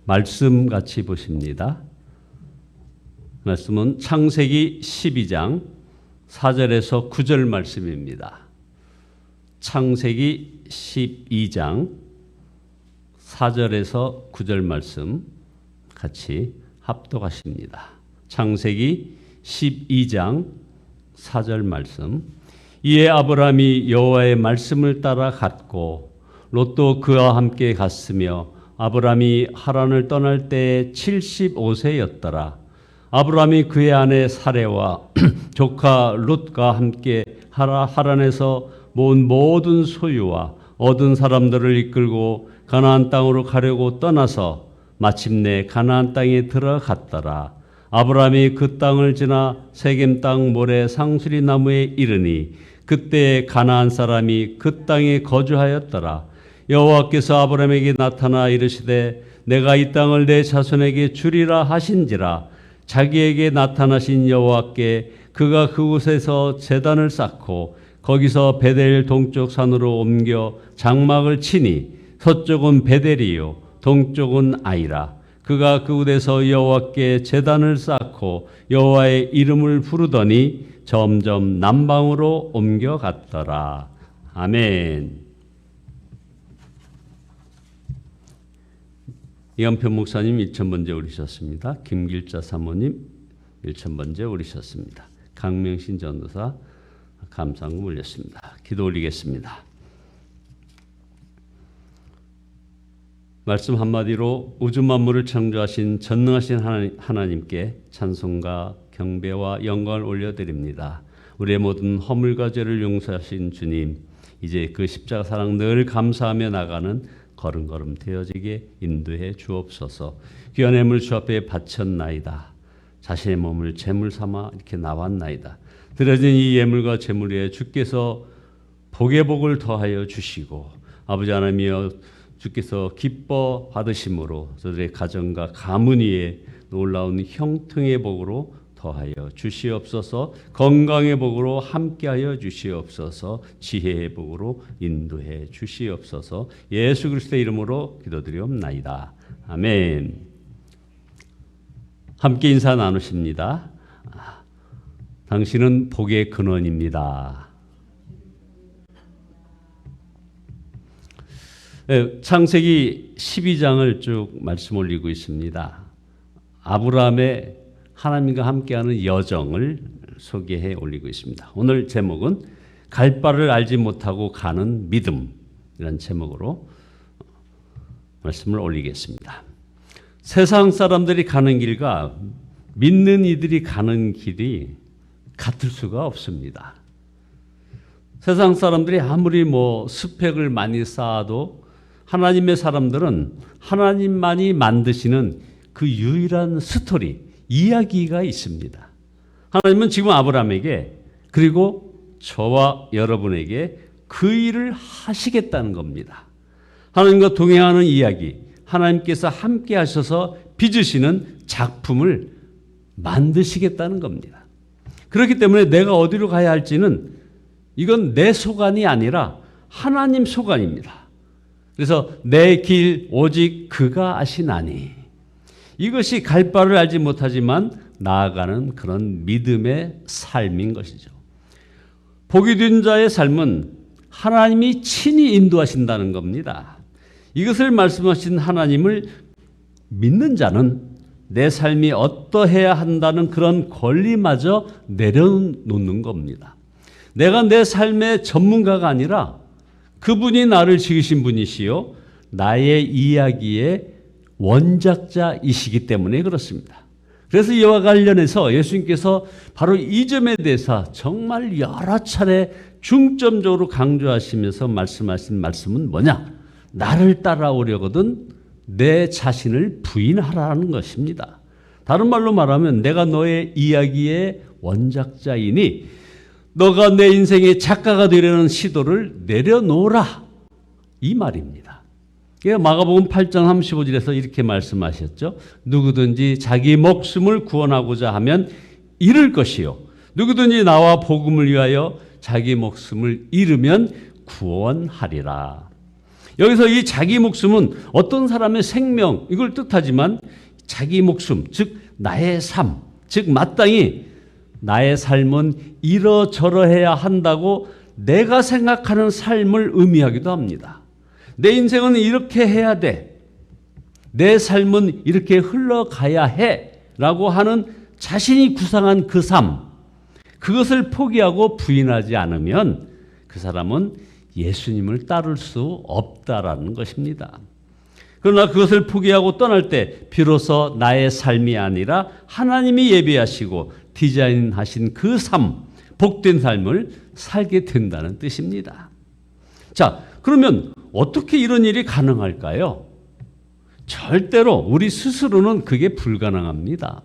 말씀 같이 보십니다. 말씀은 창세기 12장 4절에서 9절 말씀입니다. 창세기 12장 4절에서 9절 말씀 같이 합독하십니다. 창세기 12장 4절 말씀. 이에 아브라함이 여호와의 말씀을 따라 갔고 롯도 그와 함께 갔으며 아브라함이 하란을 떠날 때에 75세였더라. 아브라함이 그의 아내 사레와 조카 롯과 함께 하란에서 모은 모든 소유와 얻은 사람들을 이끌고 가나안 땅으로 가려고 떠나서 마침내 가나안 땅에 들어갔더라. 아브라함이 그 땅을 지나 세겜 땅 모래 상수리 나무에 이르니 그때 가나안 사람이 그 땅에 거주하였더라. 여호와께서 아브라함에게 나타나 이르시되 내가 이 땅을 내 자손에게 주리라 하신지라. 자기에게 나타나신 여호와께 그가 그곳에서 제단을 쌓고 거기서 베델 동쪽 산으로 옮겨 장막을 치니 서쪽은 베델이요 동쪽은 아이라. 그가 그곳에서 여호와께 제단을 쌓고 여호와의 이름을 부르더니 점점 남방으로 옮겨갔더라. 아멘. 이한표 목사님 1000번째 오르셨습니다. 김길자 사모님 1000번째 오르셨습니다. 강명신 전도사 감사금 올렸습니다. 기도 올리겠습니다. 말씀 한마디로 우주 만물을 창조하신 전능하신 하나님께 찬송과 경배와 영광을 올려드립니다. 우리의 모든 허물과 죄를 용서하신 주님, 이제 그 십자가 사랑 늘 감사하며 나가는 걸음걸음 되어지게 인도해 주옵소서. 귀한 예물 주 앞에 바쳤나이다. 자신의 몸을 제물 삼아 이렇게 나왔나이다. 드려진 이 예물과 제물 위에 주께서 복의 복을 더하여 주시고 아버지 하나님이여 주께서 기뻐 받으심으로 저들의 가정과 가문 위에 놀라운 형통의 복으로 더하여 주시옵소서. 건강의 복으로 함께하여 주시옵소서. 지혜의 복으로 인도해 주시옵소서. 예수 그리스도의 이름으로 기도드리옵나이다. 아멘. 함께 인사 나누십니다. 당신은 복의 근원입니다. 창세기 12장을 쭉 말씀 올리고 있습니다. 아브라함의 하나님과 함께하는 여정을 소개해 올리고 있습니다. 오늘 제목은 갈 바를 알지 못하고 가는 믿음이라는 제목으로 말씀을 올리겠습니다. 세상 사람들이 가는 길과 믿는 이들이 가는 길이 같을 수가 없습니다. 세상 사람들이 아무리 스펙을 많이 쌓아도 하나님의 사람들은 하나님만이 만드시는 그 유일한 스토리, 이야기가 있습니다. 하나님은 지금 아브라함에게 그리고 저와 여러분에게 그 일을 하시겠다는 겁니다. 하나님과 동행하는 이야기, 하나님께서 함께 하셔서 빚으시는 작품을 만드시겠다는 겁니다. 그렇기 때문에 내가 어디로 가야 할지는 이건 내 소관이 아니라 하나님 소관입니다. 그래서 내 길 오직 그가 아시나니, 이것이 갈 바를 알지 못하지만 나아가는 그런 믿음의 삶인 것이죠. 복이 된 자의 삶은 하나님이 친히 인도하신다는 겁니다. 이것을 말씀하신 하나님을 믿는 자는 내 삶이 어떠해야 한다는 그런 권리마저 내려놓는 겁니다. 내가 내 삶의 전문가가 아니라 그분이 나를 지으신 분이시요 나의 이야기의 원작자이시기 때문에 그렇습니다. 그래서 이와 관련해서 예수님께서 바로 이 점에 대해서 정말 여러 차례 중점적으로 강조하시면서 말씀하신 말씀은 뭐냐? 나를 따라오려거든 내 자신을 부인하라는 것입니다. 다른 말로 말하면 내가 너의 이야기의 원작자이니 너가 내 인생의 작가가 되려는 시도를 내려놓으라, 이 말입니다. 마가복음 8장 35절에서 이렇게 말씀하셨죠. 누구든지 자기 목숨을 구원하고자 하면 잃을 것이요 누구든지 나와 복음을 위하여 자기 목숨을 잃으면 구원하리라. 여기서 이 자기 목숨은 어떤 사람의 생명 이걸 뜻하지만 자기 목숨, 즉 나의 삶, 즉 마땅히 나의 삶은 이러저러해야 한다고 내가 생각하는 삶을 의미하기도 합니다. 내 인생은 이렇게 해야 돼. 내 삶은 이렇게 흘러가야 해. 라고 하는 자신이 구상한 그 삶, 그것을 포기하고 부인하지 않으면 그 사람은 예수님을 따를 수 없다라는 것입니다. 그러나 그것을 포기하고 떠날 때 비로소 나의 삶이 아니라 하나님이 예비하시고 디자인하신 그 삶, 복된 삶을 살게 된다는 뜻입니다. 자, 그러면 어떻게 이런 일이 가능할까요? 절대로 우리 스스로는 그게 불가능합니다.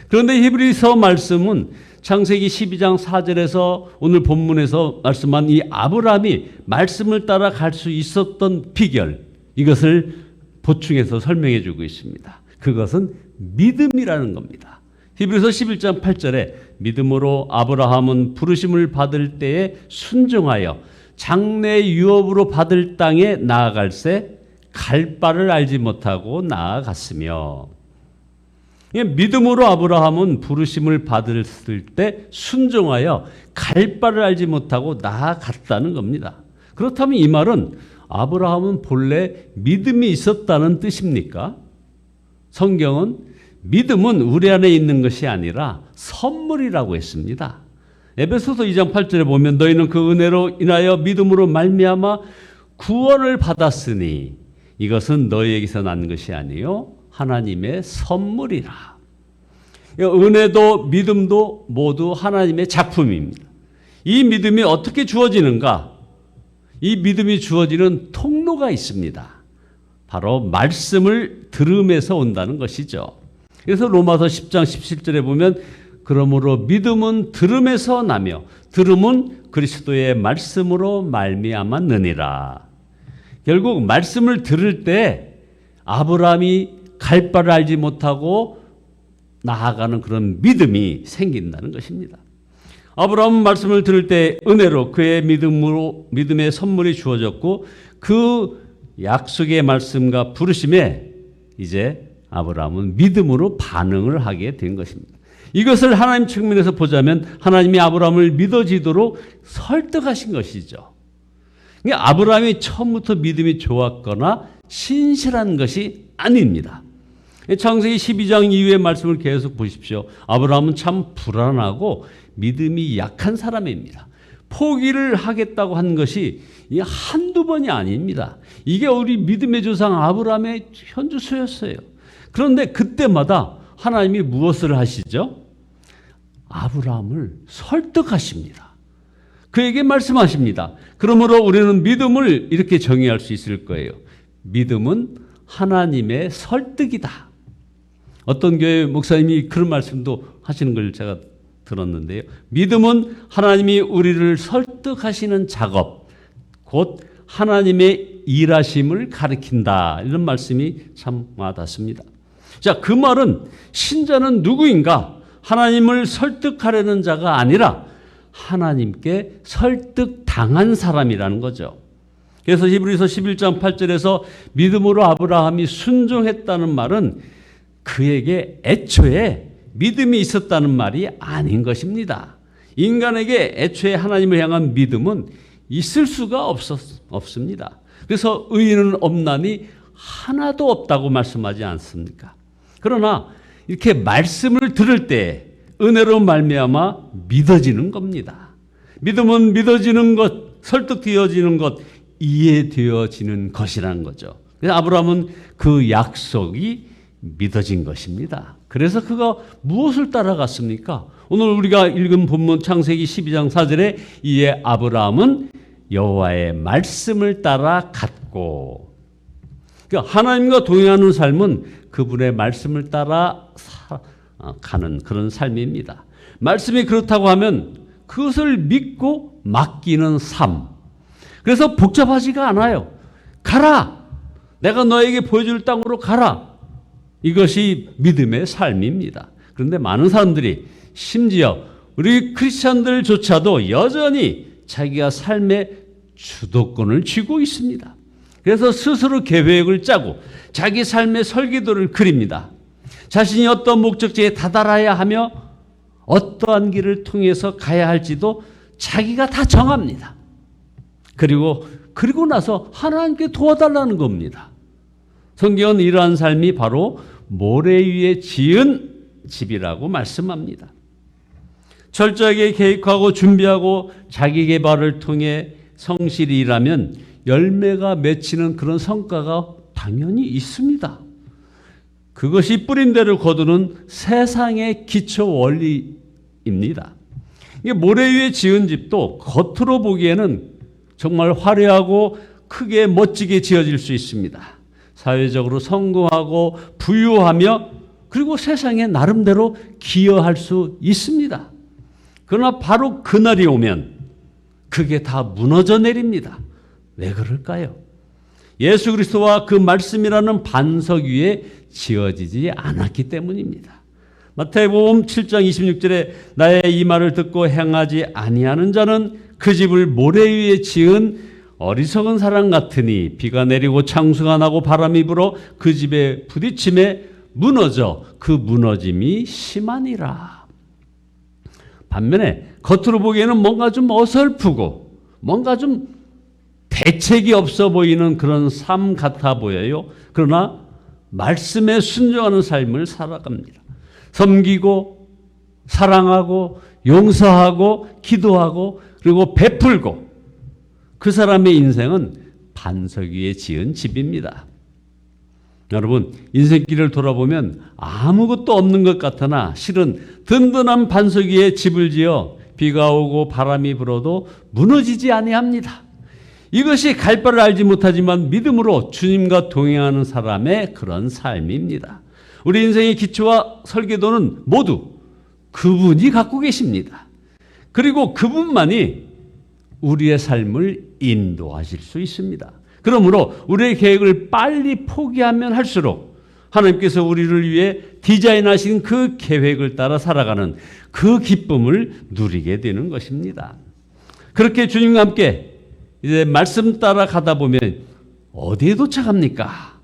그런데 히브리서 말씀은 창세기 12장 4절에서 오늘 본문에서 말씀한 이 아브라함이 말씀을 따라 갈 수 있었던 비결, 이것을 보충해서 설명해 주고 있습니다. 그것은 믿음이라는 겁니다. 히브리서 11장 8절에 믿음으로 아브라함은 부르심을 받을 때에 순종하여 장래 유업으로 받을 땅에 나아갈새 갈 바를 알지 못하고 나아갔으며, 믿음으로 아브라함은 부르심을 받았을 때 순종하여 갈 바를 알지 못하고 나아갔다는 겁니다. 그렇다면 이 말은 아브라함은 본래 믿음이 있었다는 뜻입니까? 성경은 믿음은 우리 안에 있는 것이 아니라 선물이라고 했습니다. 에베소서 2장 8절에 보면 너희는 그 은혜로 인하여 믿음으로 말미암아 구원을 받았으니 이것은 너희에게서 난 것이 아니요 하나님의 선물이라. 은혜도 믿음도 모두 하나님의 작품입니다. 이 믿음이 어떻게 주어지는가? 이 믿음이 주어지는 통로가 있습니다. 바로 말씀을 들음에서 온다는 것이죠. 그래서 로마서 10장 17절에 보면 그러므로 믿음은 들음에서 나며 들음은 그리스도의 말씀으로 말미암았느니라. 결국 말씀을 들을 때 아브라함이 갈 바를 알지 못하고 나아가는 그런 믿음이 생긴다는 것입니다. 아브라함은 말씀을 들을 때 은혜로 그의 믿음의 선물이 주어졌고 그 약속의 말씀과 부르심에 이제 아브라함은 믿음으로 반응을 하게 된 것입니다. 이것을 하나님 측면에서 보자면 하나님이 아브라함을 믿어지도록 설득하신 것이죠. 그러니까 아브라함이 처음부터 믿음이 좋았거나 신실한 것이 아닙니다. 창세기 12장 이후의 말씀을 계속 보십시오. 아브라함은 참 불안하고 믿음이 약한 사람입니다. 포기를 하겠다고 한 것이 한두 번이 아닙니다. 이게 우리 믿음의 조상 아브라함의 현주소였어요. 그런데 그때마다 하나님이 무엇을 하시죠? 아브라함을 설득하십니다. 그에게 말씀하십니다. 그러므로 우리는 믿음을 이렇게 정의할 수 있을 거예요. 믿음은 하나님의 설득이다. 어떤 교회 목사님이 그런 말씀도 하시는 걸 제가 들었는데요. 믿음은 하나님이 우리를 설득하시는 작업, 곧 하나님의 일하심을 가리킨다. 이런 말씀이 참 와닿습니다. 자, 그 말은 신자는 누구인가? 하나님을 설득하려는 자가 아니라 하나님께 설득당한 사람이라는 거죠. 그래서 히브리서 11장 8절에서 믿음으로 아브라함이 순종했다는 말은 그에게 애초에 믿음이 있었다는 말이 아닌 것입니다. 인간에게 애초에 하나님을 향한 믿음은 있을 수가 없습니다. 그래서 의인은 없나니 하나도 없다고 말씀하지 않습니까? 그러나 이렇게 말씀을 들을 때 은혜로 말미암아 믿어지는 겁니다. 믿음은 믿어지는 것, 설득되어지는 것, 이해되어지는 것이라는 거죠. 그래서 아브라함은 그 약속이 믿어진 것입니다. 그래서 그가 무엇을 따라갔습니까? 오늘 우리가 읽은 본문 창세기 12장 4절에 이에 아브라함은 여호와의 말씀을 따라 갔고, 그러니까 하나님과 동행하는 삶은 그분의 말씀을 따라 가는 그런 삶입니다. 말씀이 그렇다고 하면 그것을 믿고 맡기는 삶. 그래서 복잡하지가 않아요. 가라! 내가 너에게 보여줄 땅으로 가라! 이것이 믿음의 삶입니다. 그런데 많은 사람들이 심지어 우리 크리스찬들조차도 여전히 자기가 삶의 주도권을 쥐고 있습니다. 그래서 스스로 계획을 짜고 자기 삶의 설계도를 그립니다. 자신이 어떤 목적지에 다다라야 하며 어떠한 길을 통해서 가야 할지도 자기가 다 정합니다. 그리고 나서 하나님께 도와달라는 겁니다. 성경은 이러한 삶이 바로 모래 위에 지은 집이라고 말씀합니다. 철저하게 계획하고 준비하고 자기 개발을 통해 성실히 일하면 열매가 맺히는 그런 성과가 당연히 있습니다. 그것이 뿌린 대로 거두는 세상의 기초 원리입니다. 모래 위에 지은 집도 겉으로 보기에는 정말 화려하고 크게 멋지게 지어질 수 있습니다. 사회적으로 성공하고 부유하며 그리고 세상에 나름대로 기여할 수 있습니다. 그러나 바로 그날이 오면 그게 다 무너져 내립니다. 왜 그럴까요? 예수 그리스도와 그 말씀이라는 반석 위에 지어지지 않았기 때문입니다. 마태복음 7장 26절에 나의 이 말을 듣고 행하지 아니하는 자는 그 집을 모래 위에 지은 어리석은 사람 같으니 비가 내리고 창수가 나고 바람이 불어 그 집에 부딪힘에 무너져 그 무너짐이 심하니라. 반면에 겉으로 보기에는 뭔가 좀 어설프고 뭔가 좀 대책이 없어 보이는 그런 삶 같아 보여요. 그러나 말씀에 순종하는 삶을 살아갑니다. 섬기고 사랑하고 용서하고 기도하고 그리고 베풀고 그 사람의 인생은 반석 위에 지은 집입니다. 여러분, 인생길을 돌아보면 아무것도 없는 것 같으나 실은 든든한 반석 위에 집을 지어 비가 오고 바람이 불어도 무너지지 아니합니다. 이것이 갈 바를 알지 못하지만 믿음으로 주님과 동행하는 사람의 그런 삶입니다. 우리 인생의 기초와 설계도는 모두 그분이 갖고 계십니다. 그리고 그분만이 우리의 삶을 인도하실 수 있습니다. 그러므로 우리의 계획을 빨리 포기하면 할수록 하나님께서 우리를 위해 디자인하신 그 계획을 따라 살아가는 그 기쁨을 누리게 되는 것입니다. 그렇게 주님과 함께 이제 말씀 따라 가다 보면 어디에 도착합니까?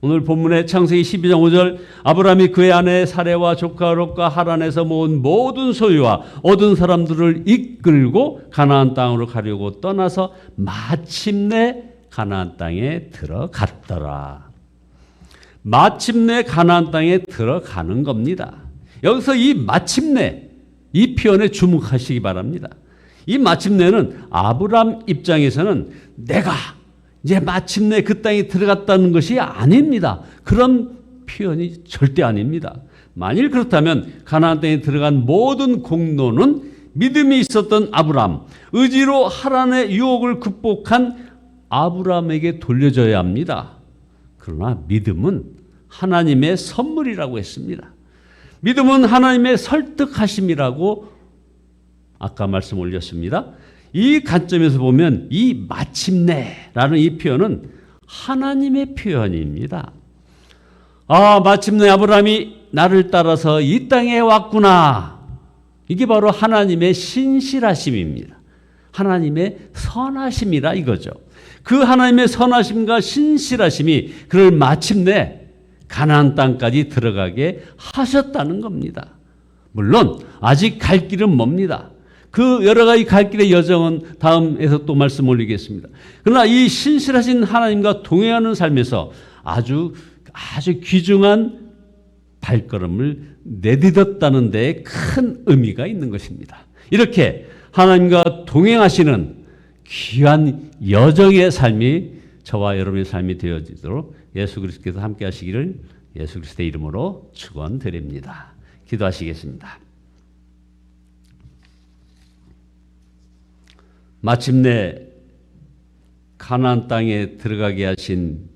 오늘 본문의 창세기 12장 5절 아브라함이 그의 아내 사레와 조카 롯과 하란에서 모은 모든 소유와 얻은 사람들을 이끌고 가나안 땅으로 가려고 떠나서 마침내 가나안 땅에 들어갔더라. 마침내 가나안 땅에 들어가는 겁니다. 여기서 이 마침내 이 표현에 주목하시기 바랍니다. 이 마침내는 아브라함 입장에서는 내가 이제 마침내 그 땅에 들어갔다는 것이 아닙니다. 그런 표현이 절대 아닙니다. 만일 그렇다면 가나안 땅에 들어간 모든 공로는 믿음이 있었던 아브라함, 의지로 하란의 유혹을 극복한 아브라함에게 돌려줘야 합니다. 그러나 믿음은 하나님의 선물이라고 했습니다. 믿음은 하나님의 설득하심이라고 아까 말씀 올렸습니다. 이 관점에서 보면 이 마침내라는 이 표현은 하나님의 표현입니다. 아, 마침내 아브라함이 나를 따라서 이 땅에 왔구나. 이게 바로 하나님의 신실하심입니다. 하나님의 선하심이라 이거죠. 그 하나님의 선하심과 신실하심이 그를 마침내 가나안 땅까지 들어가게 하셨다는 겁니다. 물론 아직 갈 길은 멉니다. 그 여러 가지 갈 길의 여정은 다음에서 또 말씀 올리겠습니다. 그러나 이 신실하신 하나님과 동행하는 삶에서 아주 귀중한 발걸음을 내딛었다는 데에 큰 의미가 있는 것입니다. 이렇게 하나님과 동행하시는 귀한 여정의 삶이 저와 여러분의 삶이 되어지도록 예수 그리스도께서 함께 하시기를 예수 그리스도의 이름으로 축원드립니다. 기도하시겠습니다. 마침내 가나안 땅에 들어가게 하신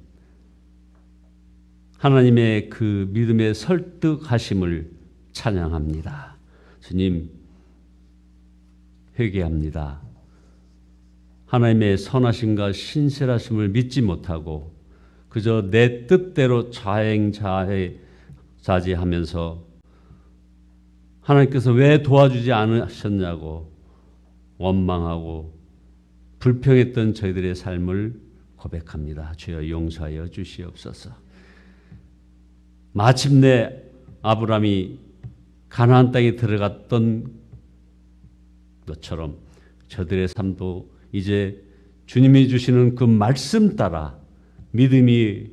하나님의 그 믿음의 설득하심을 찬양합니다. 주님, 회개합니다. 하나님의 선하심과 신실하심을 믿지 못하고 그저 내 뜻대로 자행자지하면서 하나님께서 왜 도와주지 않으셨냐고 원망하고 불평했던 저희들의 삶을 고백합니다. 주여 용서하여 주시옵소서. 마침내 아브라함이 가나안 땅에 들어갔던 것처럼 저들의 삶도 이제 주님이 주시는 그 말씀 따라 믿음이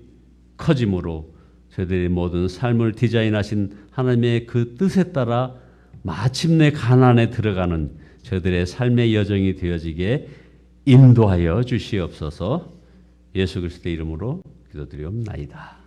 커짐으로 저들의 모든 삶을 디자인하신 하나님의 그 뜻에 따라 마침내 가나안에 들어가는 저들의 삶의 여정이 되어지게 인도하여 주시옵소서. 예수 그리스도의 이름으로 기도드리옵나이다.